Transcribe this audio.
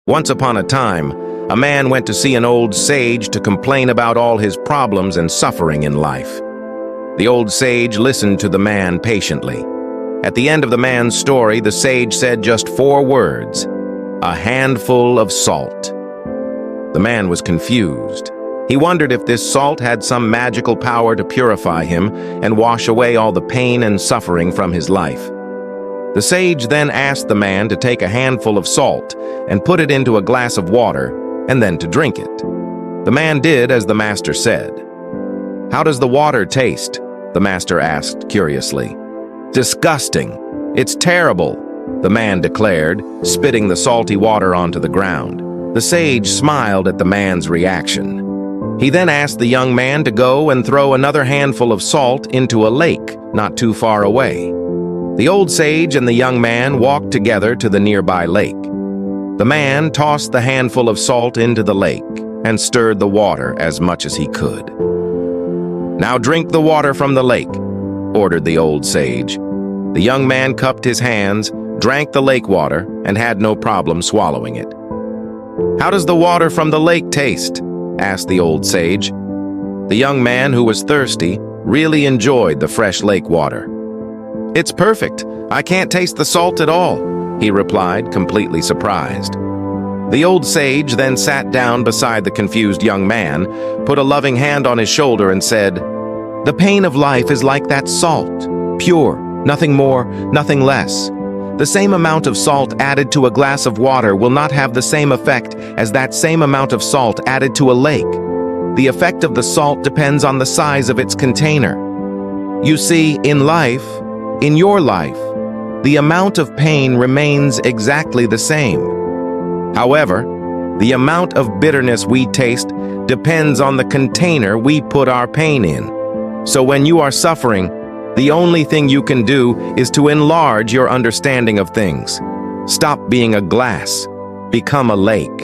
Once upon a time, a man went to see an old sage to complain about all his problems and suffering in life. The old sage listened to the man patiently. At the end of the man's story, the sage said just 4 words: "A handful of salt." The man was confused. He wondered if this salt had some magical power to purify him and wash away all the pain and suffering from his life. The sage then asked the man to take a handful of salt and put it into a glass of water and then to drink it. The man did as the master said. "How does the water taste?" the master asked curiously. "Disgusting. It's terrible," the man declared, spitting the salty water onto the ground. The sage smiled at the man's reaction. He then asked the young man to go and throw another handful of salt into a lake not too far away. The old sage and the young man walked together to the nearby lake. The man tossed the handful of salt into the lake and stirred the water as much as he could. "Now drink the water from the lake," ordered the old sage. The young man cupped his hands, drank the lake water, and had no problem swallowing it. "How does the water from the lake taste?" asked the old sage. The young man, who was thirsty, really enjoyed the fresh lake water. "It's perfect. I can't taste the salt at all," he replied, completely surprised. The old sage then sat down beside the confused young man, put a loving hand on his shoulder and said, "The pain of life is like that salt, pure, nothing more, nothing less. The same amount of salt added to a glass of water will not have the same effect as that same amount of salt added to a lake. The effect of the salt depends on the size of its container. You see, in life, in your life, the amount of pain remains exactly the same. However, the amount of bitterness we taste depends on the container we put our pain in. So when you are suffering, the only thing you can do is to enlarge your understanding of things. Stop being a glass. Become a lake."